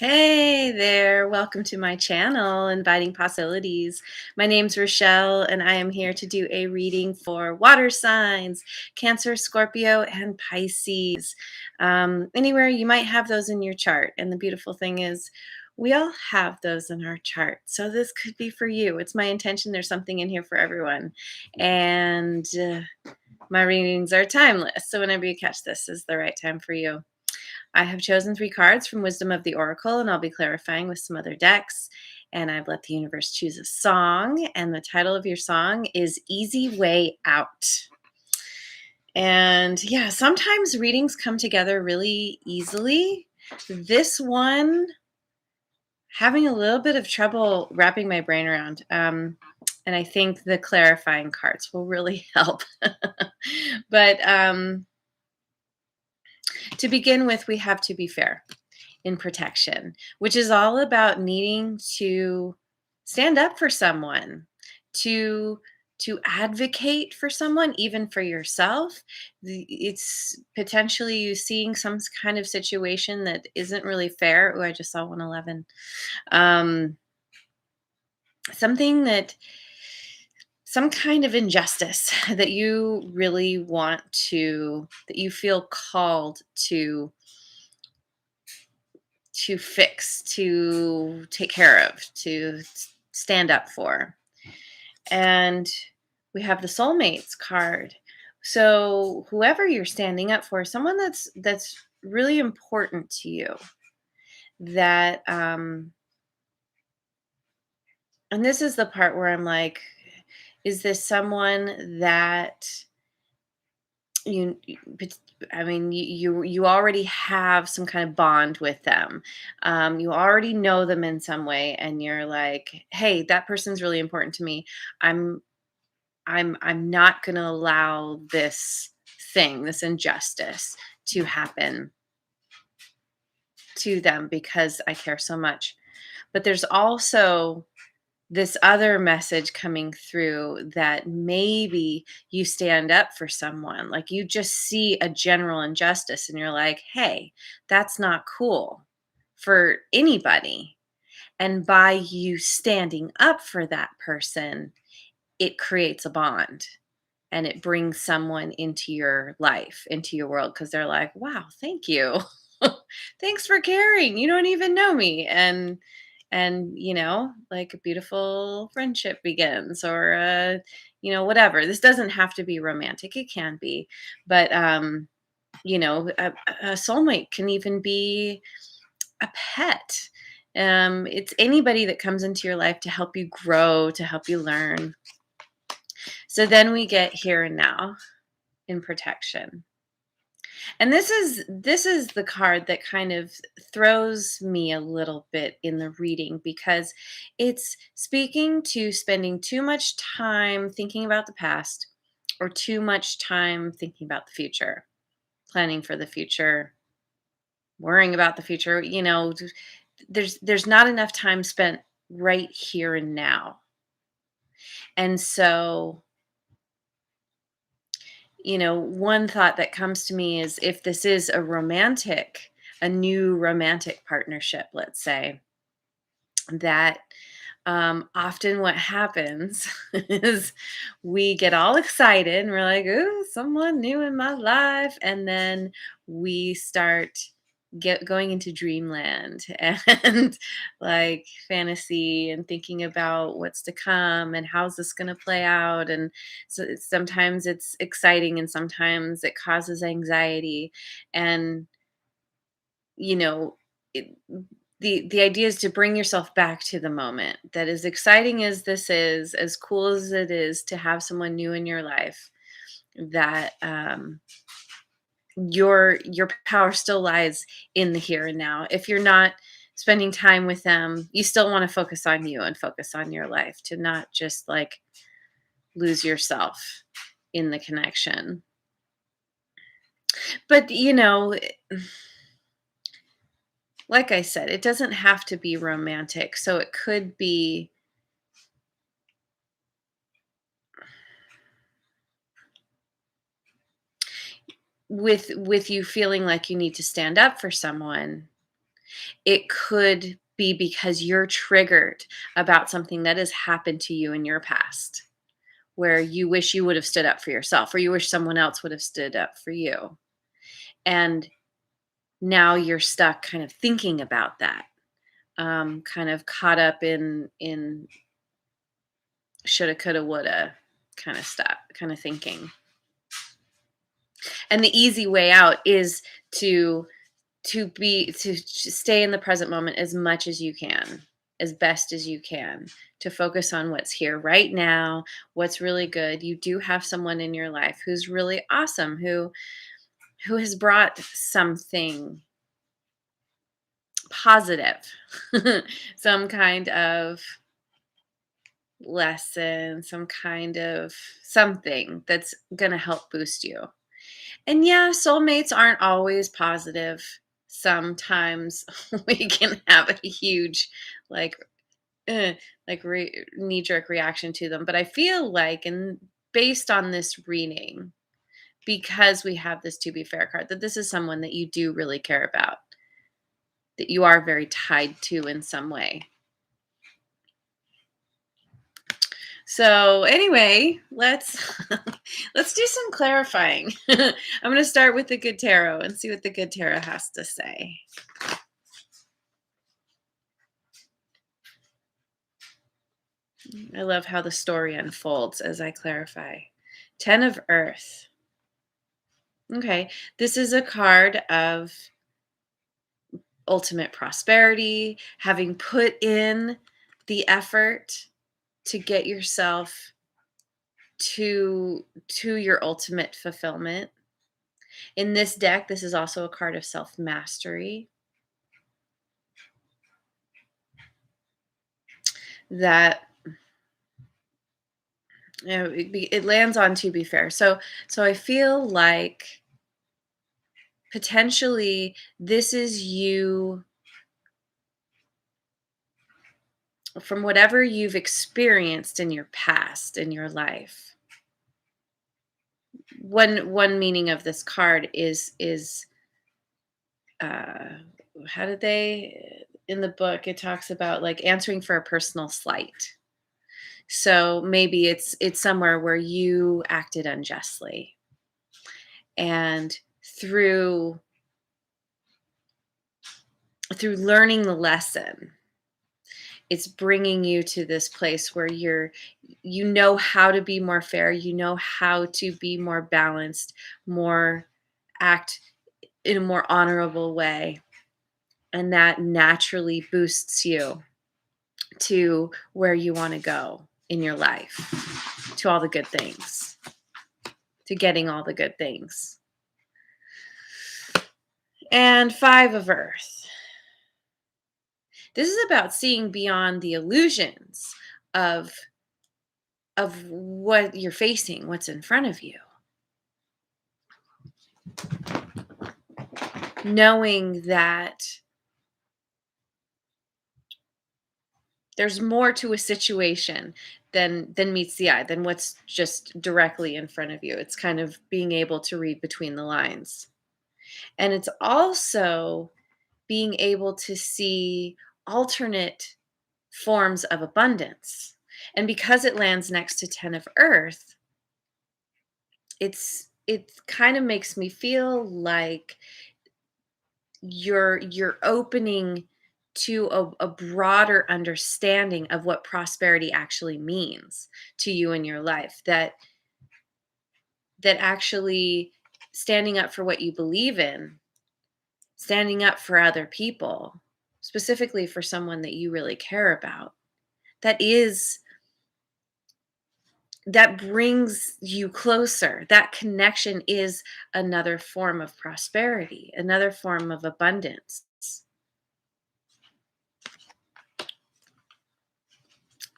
Hey there, welcome to my channel, Inviting Possibilities. My name's Rochelle, and I am here to do a reading for water signs, Cancer, Scorpio, and Pisces. Anywhere you might have those in your chart. And the beautiful thing is, we all have those in our chart. So this could be for you. It's my intention. There's something in here for everyone. And my readings are timeless. So whenever you catch this is the right time for you. I have chosen 3 cards from Wisdom of the Oracle, and I'll be clarifying with some other decks. And I've let the universe choose a song, and the title of your song is Easy Way Out. And yeah, sometimes readings come together really easily. This one, having a little bit of trouble wrapping my brain around. And I think the clarifying cards will really help. But to begin with, we have to be fair in protection, which is all about needing to stand up for someone, to advocate for someone, even for yourself. It's potentially you seeing some kind of situation that isn't really fair. Oh, I just saw 111. Um, something that some kind of injustice that you really want to, that you feel called to fix, to take care of, to stand up for. And we have the soulmates card. So whoever you're standing up for, someone that's really important to you, that and this is the part where I'm like, is this someone that you I mean, you already have some kind of bond with them. You already know them in some way, and you're like, "Hey, that person's really important to me. I'm I'm not going to allow this thing, this injustice, to happen to them because I care so much." But there's also this other message coming through that maybe you stand up for someone, like you just see a general injustice and you're like, hey, that's not cool for anybody. And by you standing up for that person, it creates a bond and it brings someone into your life, into your world, because they're like, wow, thank you. Thanks for caring. You don't even know me. And like a beautiful friendship begins, or whatever. This doesn't have to be romantic. It can be, but a soulmate can even be a pet. It's anybody that comes into your life to help you grow, to help you learn. So then we get here and now in protection. And this is the card that kind of throws me a little bit in the reading, because it's speaking to spending too much time thinking about the past or too much time thinking about the future, planning for the future, worrying about the future. There's not enough time spent right here and now. And so, one thought that comes to me is, if this is a new romantic partnership, let's say, that often what happens is we get all excited and we're like, ooh, someone new in my life. And then we start going into dreamland and like fantasy and thinking about what's to come and how's this going to play out. And so sometimes it's exciting and sometimes it causes anxiety. And you know it, the idea is to bring yourself back to the moment. That, as exciting as this is, as cool as it is to have someone new in your life, that your power still lies in the here and now. If you're not spending time with them, you still want to focus on you and focus on your life, to not just like lose yourself in the connection. But like I said, it doesn't have to be romantic. So it could be with you feeling like you need to stand up for someone. It could be because you're triggered about something that has happened to you in your past, where you wish you would have stood up for yourself, or you wish someone else would have stood up for you. And now you're stuck kind of thinking about that, kind of caught up in shoulda, coulda, woulda kind of stuff, kind of thinking. And the easy way out is to stay in the present moment as much as you can, as best as you can, to focus on what's here right now, what's really good. You do have someone in your life who's really awesome, who has brought something positive, some kind of lesson, some kind of something that's going to help boost you. And yeah, soulmates aren't always positive. Sometimes we can have a huge, like, knee jerk reaction to them. But I feel like, and based on this reading, because we have this to be fair card, that this is someone that you do really care about, that you are very tied to in some way. So anyway, let's let's do some clarifying. I'm going to start with the good tarot and see what the good tarot has to say. I love how the story unfolds as I clarify. 10 of Earth. Okay, this is a card of ultimate prosperity, having put in the effort to get yourself to your ultimate fulfillment. In this deck, this is also a card of self-mastery that it lands on, to be fair. So I feel like potentially this is you, from whatever you've experienced in your past, in your life. One meaning of this card is uh how did they, in the book it talks about like answering for a personal slight. So maybe it's somewhere where you acted unjustly, and through learning the lesson, it's bringing you to this place where you know how to be more fair, you know how to be more balanced, more act in a more honorable way, and that naturally boosts you to where you want to go in your life, to all the good things, to getting all the good things. And 5 of Earth. This is about seeing beyond the illusions of what you're facing, what's in front of you. Knowing that there's more to a situation than meets the eye, than what's just directly in front of you. It's kind of being able to read between the lines. And it's also being able to see alternate forms of abundance. And because it lands next to 10 of Earth, it kind of makes me feel like you're opening to a broader understanding of what prosperity actually means to you in your life, that actually standing up for what you believe in, standing up for other people, specifically for someone that you really care about, that brings you closer. That connection is another form of prosperity, another form of abundance.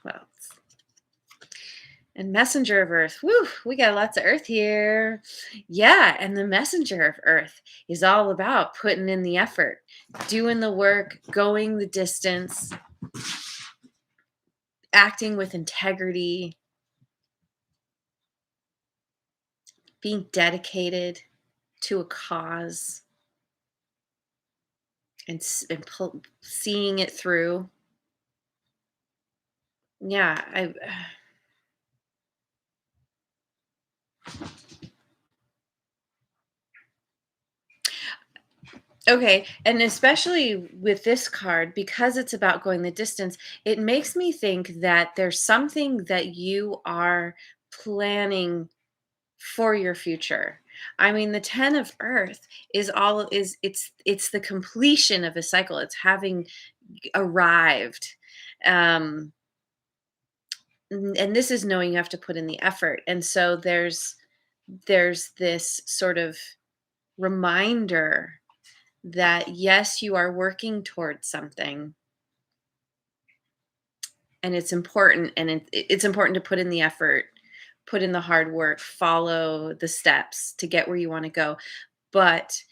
Well, and Messenger of Earth. Woo, we got lots of Earth here. Yeah, and the Messenger of Earth is all about putting in the effort, doing the work, going the distance, acting with integrity, being dedicated to a cause. seeing it through. Yeah, I okay, and especially with this card, because it's about going the distance, it makes me think that there's something that you are planning for your future. I mean, the 10 of earth is all is it's the completion of a cycle. It's having arrived. Um and this is knowing you have to put in the effort. And so there's this sort of reminder that yes, you are working towards something, and it's important, and it's important to put in the effort, put in the hard work, follow the steps to get where you want to go. But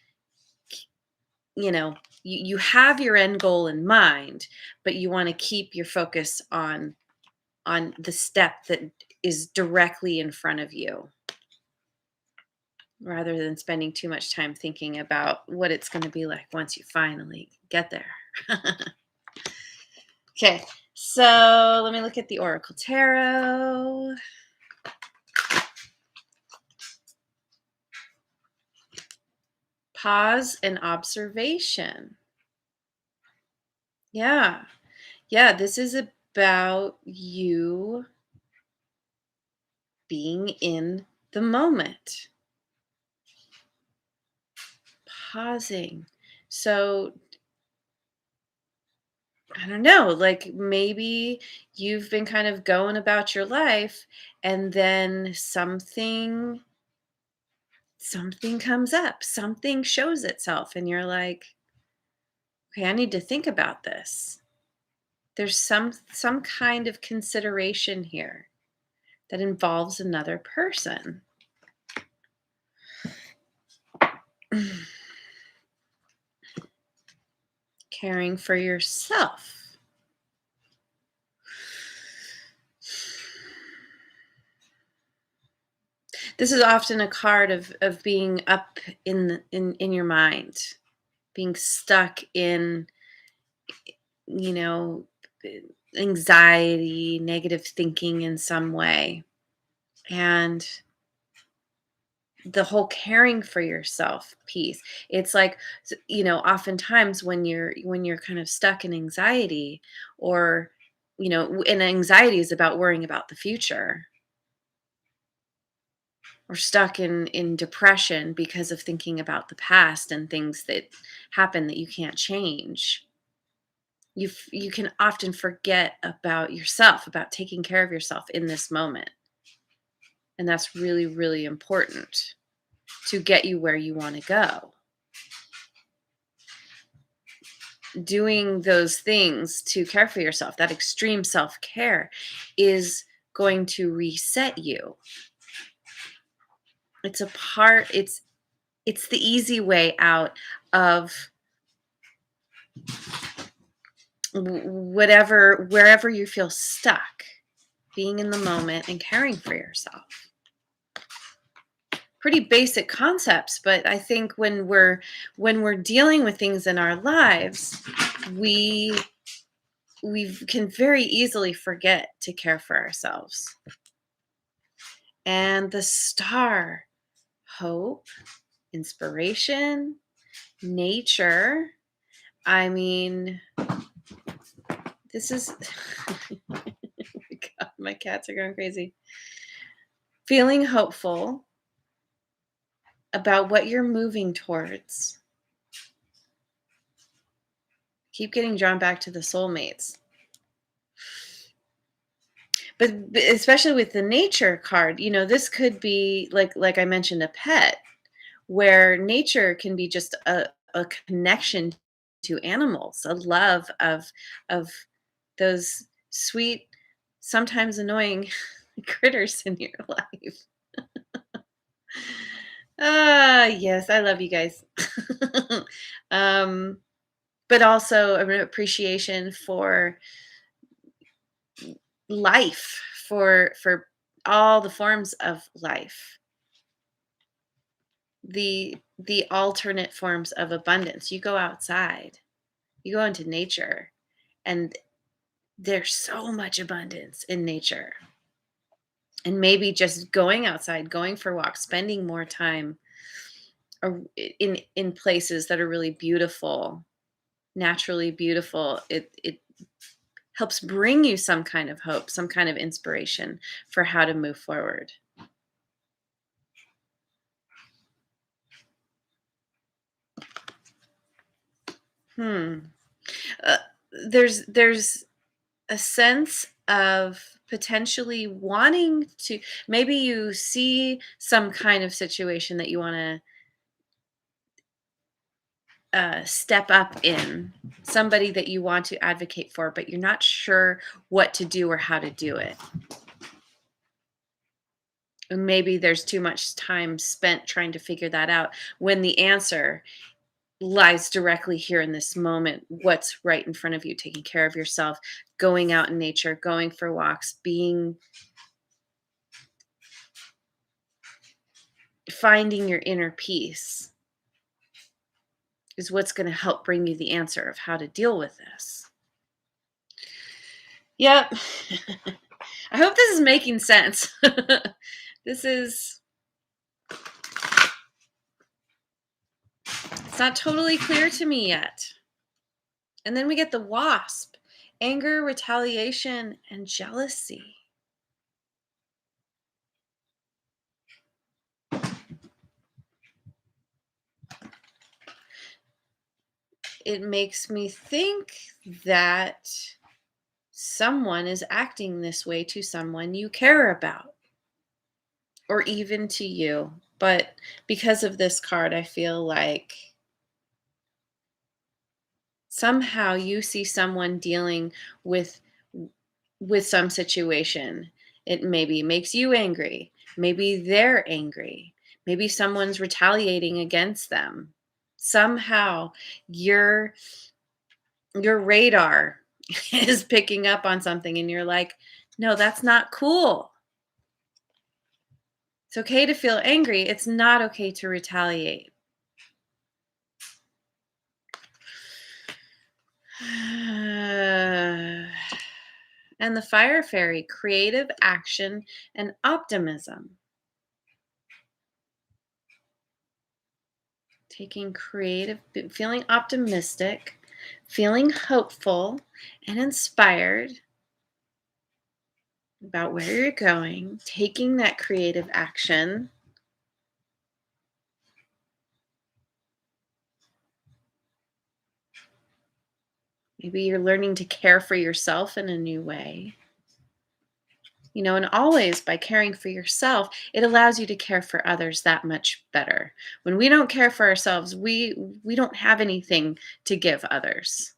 you have your end goal in mind, but you want to keep your focus on the step that is directly in front of you, rather than spending too much time thinking about what it's going to be like once you finally get there. Okay, so let me look at the Oracle Tarot. Pause and observation. Yeah. Yeah, this is about you being in the moment, pausing. So, I don't know, like maybe you've been kind of going about your life, and then something comes up, something shows itself, and you're like, "Okay, I need to think about this." There's some kind of consideration here that involves another person. Caring for yourself. This is often a card of being up in your mind, being stuck in, you know, anxiety, negative thinking in some way. And the whole caring for yourself piece. It's like, oftentimes when you're kind of stuck in anxiety, or and anxiety is about worrying about the future, or stuck in depression because of thinking about the past and things that happen that you can't change. You can often forget about yourself, about taking care of yourself in this moment, and that's really, really important to get you where you want to go. Doing those things to care for yourself, that extreme self-care, is going to reset you. It's the easy way out of wherever you feel stuck, being in the moment and caring for yourself. Pretty basic concepts, but I think when we're dealing with things in our lives, we we can very easily forget to care for ourselves. And the star, hope, inspiration, nature. I mean, this is oh my God, my cats are going crazy. Feeling hopeful about what you're moving towards. Keep getting drawn back to the soulmates. But especially with the nature card, this could be like I mentioned, a pet, where nature can be just a connection to animals, a love of those sweet, sometimes annoying critters in your life. Ah, yes, I love you guys. um, but also an appreciation for life, for all the forms of life, the alternate forms of abundance. You go outside, You go into nature, and there's so much abundance in nature. And maybe just going outside, going for walks, spending more time in places that are really beautiful, naturally beautiful. It helps bring you some kind of hope, some kind of inspiration for how to move forward. Hmm. Uh, there's a sense of potentially wanting to, maybe you see some kind of situation that you want to step up in, somebody that you want to advocate for, but you're not sure what to do or how to do it. And maybe there's too much time spent trying to figure that out when the answer lies directly here in this moment. What's right in front of you? Taking care of yourself, going out in nature, going for walks, finding your inner peace is what's going to help bring you the answer of how to deal with this. Yep. I hope this is making sense. This is, it's not totally clear to me yet. And then we get the wasp, anger, retaliation, and jealousy. It makes me think that someone is acting this way to someone you care about, or even to you. But because of this card, I feel like somehow you see someone dealing with with some situation. It maybe makes you angry. Maybe they're angry. Maybe someone's retaliating against them. Somehow your your radar is picking up on something and you're like, "No, that's not cool." It's okay to feel angry. It's not okay to retaliate. And the fire fairy, creative action and optimism. Taking creative, feeling optimistic, feeling hopeful and inspired about where you're going, taking that creative action. Maybe you're learning to care for yourself in a new way. And always by caring for yourself, it allows you to care for others that much better. When we don't care for ourselves, we don't have anything to give others.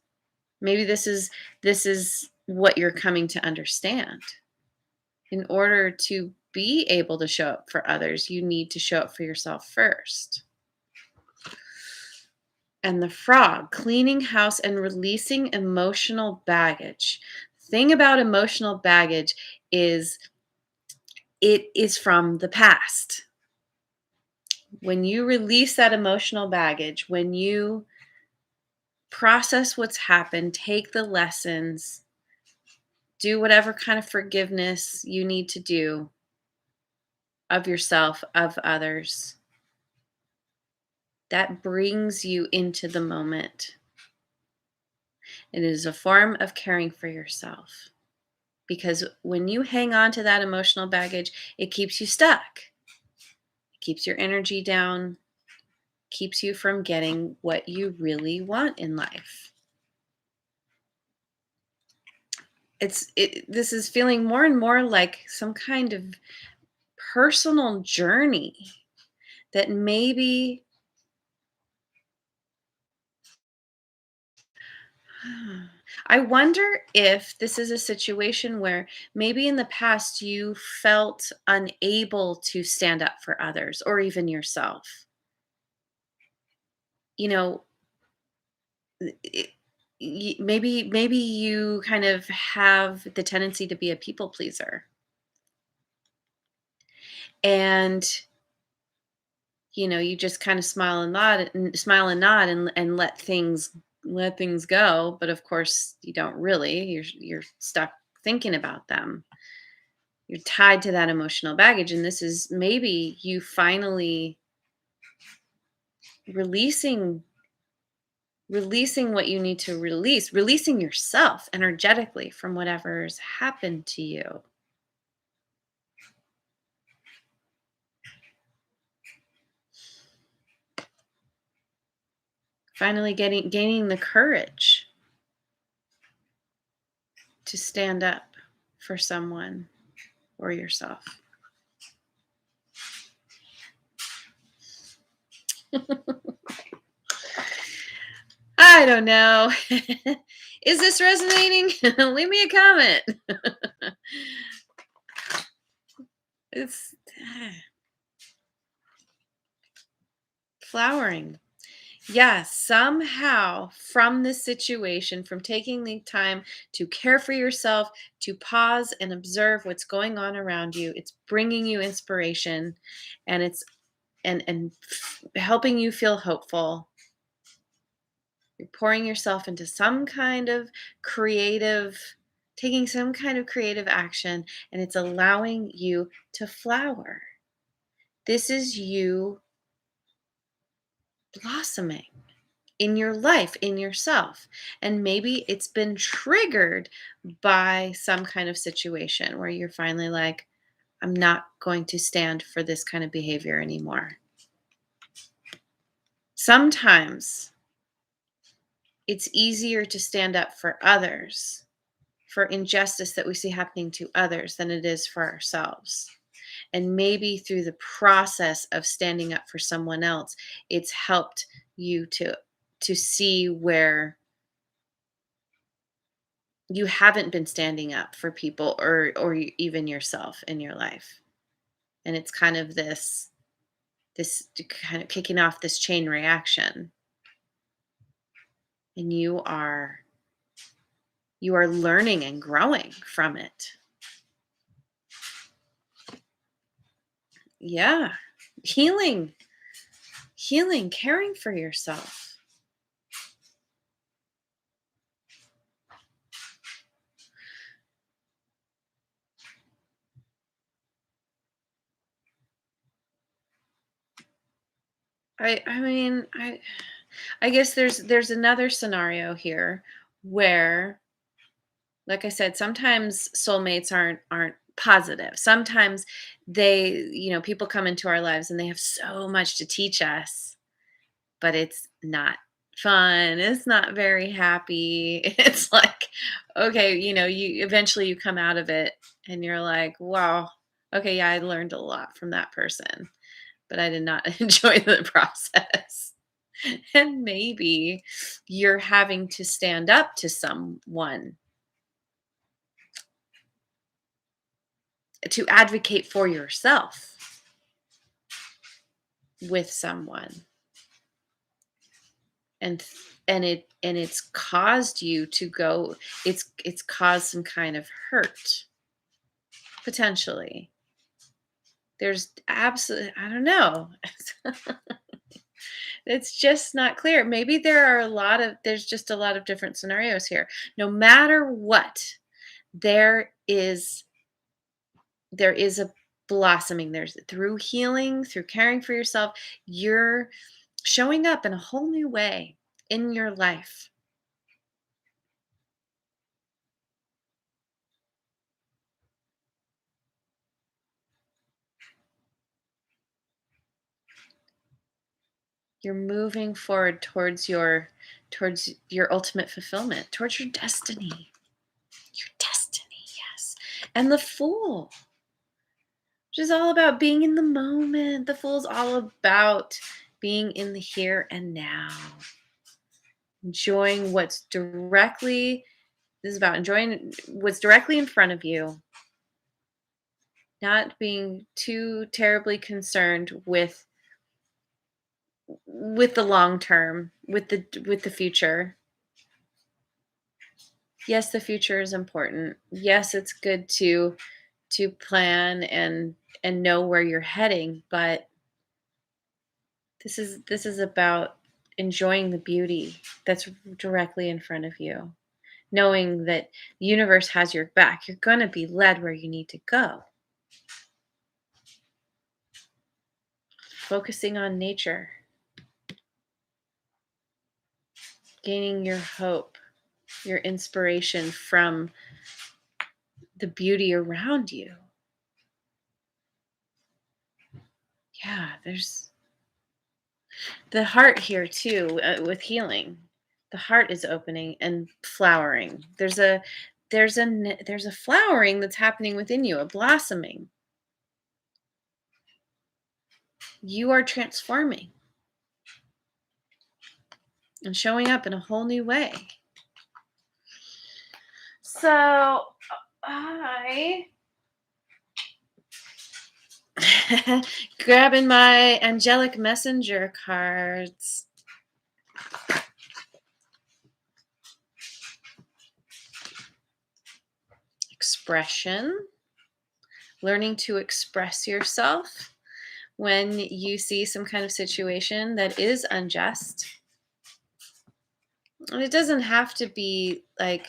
Maybe this is what you're coming to understand. In order to be able to show up for others, you need to show up for yourself first. And the frog, cleaning house and releasing emotional baggage. Thing about emotional baggage is it is from the past. When you release that emotional baggage, when you process what's happened, take the lessons, do whatever kind of forgiveness you need to do of yourself, of others, that brings you into the moment. It is a form of caring for yourself. Because when you hang on to that emotional baggage, it keeps you stuck. It keeps your energy down, keeps you from getting what you really want in life. This is feeling more and more like some kind of personal journey that maybe I wonder if this is a situation where maybe in the past you felt unable to stand up for others or even yourself. You know, it, maybe you kind of have the tendency to be a people pleaser, and you just kind of smile and nod and let things let things go, but of course you don't really. You're stuck thinking about them. You're tied to that emotional baggage, and this is maybe you finally releasing releasing what you need to release, releasing yourself energetically from whatever's happened to you. Finally gaining the courage to stand up for someone or yourself. I don't know. Is this resonating? Leave me a comment. It's flowering. Yeah, somehow from this situation, from taking the time to care for yourself, to pause and observe what's going on around you, it's bringing you inspiration, and it's helping you feel hopeful. You're pouring yourself into some kind of creative, taking some kind of creative action, and it's allowing you to flower. This is you blossoming in your life, in yourself. And maybe it's been triggered by some kind of situation where you're finally like, I'm not going to stand for this kind of behavior anymore. Sometimes it's easier to stand up for others, for injustice that we see happening to others, than it is for ourselves. And maybe through the process of standing up for someone else, it's helped you to see where you haven't been standing up for people, or even yourself in your life. And it's kind of this kind of kicking off this chain reaction, and you are learning and growing from it. Yeah. Healing, caring for yourself. I mean, I guess there's another scenario here where, like I said, sometimes soulmates aren't positive. Sometimes people come into our lives and they have so much to teach us, but it's not fun. It's not very happy. It's like, okay, you eventually you come out of it and you're like, wow, okay, yeah, I learned a lot from that person, but I did not enjoy the process. And maybe you're having to stand up to someone, to advocate for yourself with someone, and it's caused you to go, it's caused some kind of hurt, potentially. There's absolutely, I don't know. It's just not clear. Maybe there's just a lot of different scenarios here. No matter what, there is there is a blossoming. There's through healing, through caring for yourself, you're showing up in a whole new way in your life. You're moving forward towards your ultimate fulfillment, towards your destiny. Your destiny, yes. And the Fool, which is all about being in the moment. The Fool's all about being in the here and now. Enjoying what's directly This is about enjoying what's directly in front of you, not being too terribly concerned with the long term, with the future. Yes, the future is important. Yes, it's good to plan and know where you're heading, but this is about enjoying the beauty that's directly in front of you, knowing that the universe has your back. You're going to be led where you need to go. Focusing on nature, gaining your hope, your inspiration from the beauty around you. Yeah, there's the heart here too, with healing. The heart is opening and flowering. There's a flowering that's happening within you, a blossoming. You are transforming and showing up in a whole new way. So I grabbing my angelic messenger cards. Expression, learning to express yourself when you see some kind of situation that is unjust. And it doesn't have to be like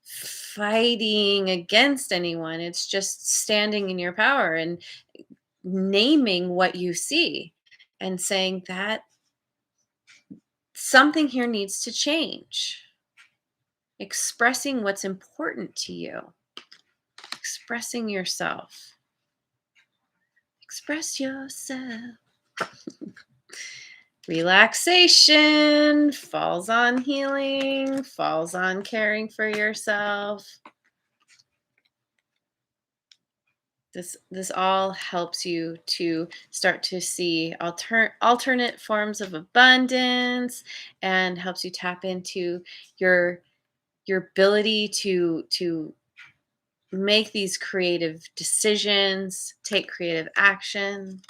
fighting against anyone. It's just standing in your power and naming what you see and saying that something here needs to change. Expressing what's important to you. Expressing yourself. Express yourself. Relaxation falls on healing, falls on caring for yourself. This all helps you to start to see alternate forms of abundance, and helps you tap into your ability to make these creative decisions, take creative action.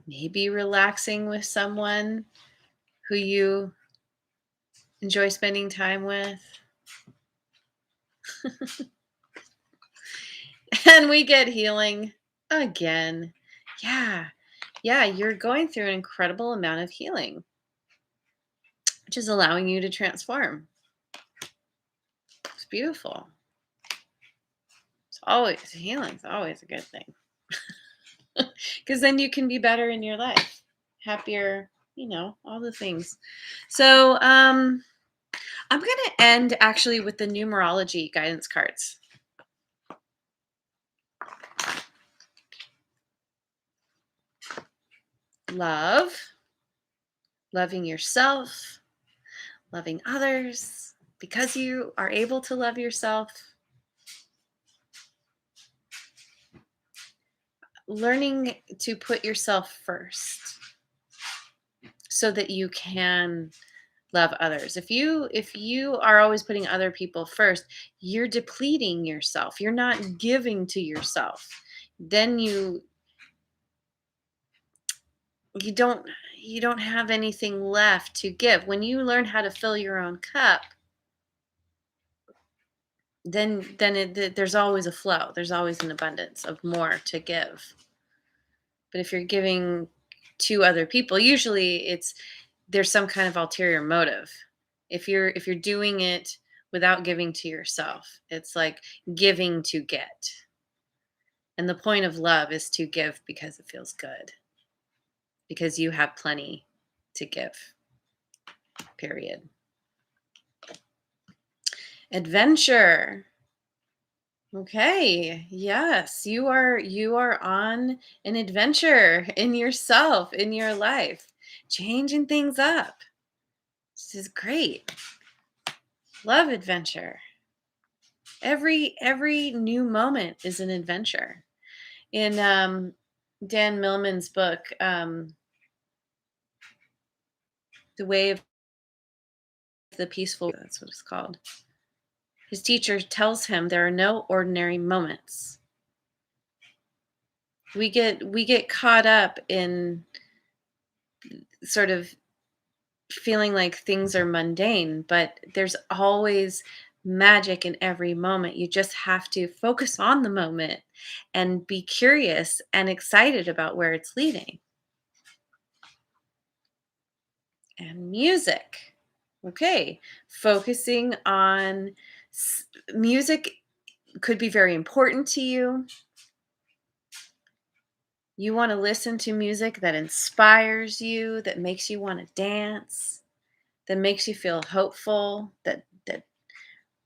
Maybe relaxing with someone who you enjoy spending time with. And we get healing again. Yeah. Yeah, you're going through an incredible amount of healing, which is allowing you to transform. It's beautiful. It's always healing. It's always a good thing. Because then you can be better in your life, happier, all the things. So I'm going to end actually with the numerology guidance cards. Love, loving yourself, loving others, because you are able to love yourself. Learning to put yourself first so that you can love others. If you are always putting other people first, you're depleting yourself. You're not giving to yourself. Then you don't have anything left to give. When you learn how to fill your own cup, then there's always a flow. There's always an abundance of more to give. But if you're giving to other people, usually there's some kind of ulterior motive. If you're doing it without giving to yourself, it's like giving to get. And the point of love is to give because it feels good. Because you have plenty to give. Period. Adventure. Okay. Yes, you are on an adventure in yourself, in your life, changing things up. This is great. Love adventure. Every new moment is an adventure. In Dan Millman's book, The Way of the Peaceful, that's what it's called. His teacher tells him there are no ordinary moments. We get caught up in sort of feeling like things are mundane, but there's always magic in every moment. You just have to focus on the moment and be curious and excited about where it's leading. and music. Okay, focusing on music could be very important to you. You want to listen to music that inspires you, that makes you want to dance, that makes you feel hopeful, that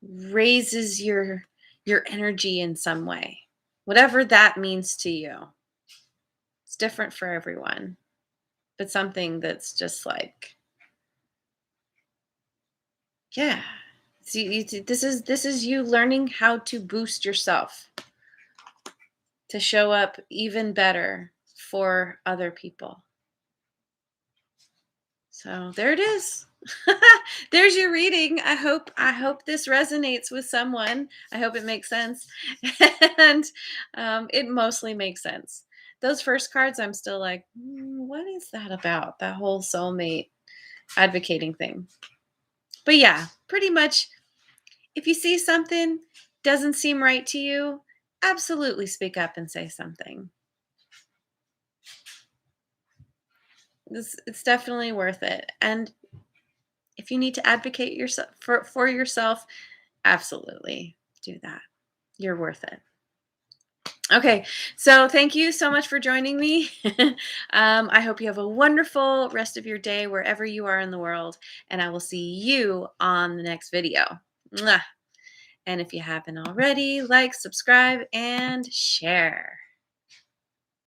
raises your energy in some way. Whatever that means to you. It's different for everyone, but something that's just like, yeah. See, this is you learning how to boost yourself to show up even better for other people. So there it is. There's your reading. I hope this resonates with someone. I hope it makes sense. And it mostly makes sense. Those first cards, I'm still like, what is that about? That whole soulmate advocating thing. But yeah, pretty much if you see something doesn't seem right to you, absolutely speak up and say something. It's definitely worth it. And if you need to advocate yourself for yourself, absolutely do that. You're worth it. Okay, so thank you so much for joining me. I hope you have a wonderful rest of your day wherever you are in the world, and I will see you on the next video. Mwah. And if you haven't already, like, subscribe, and share.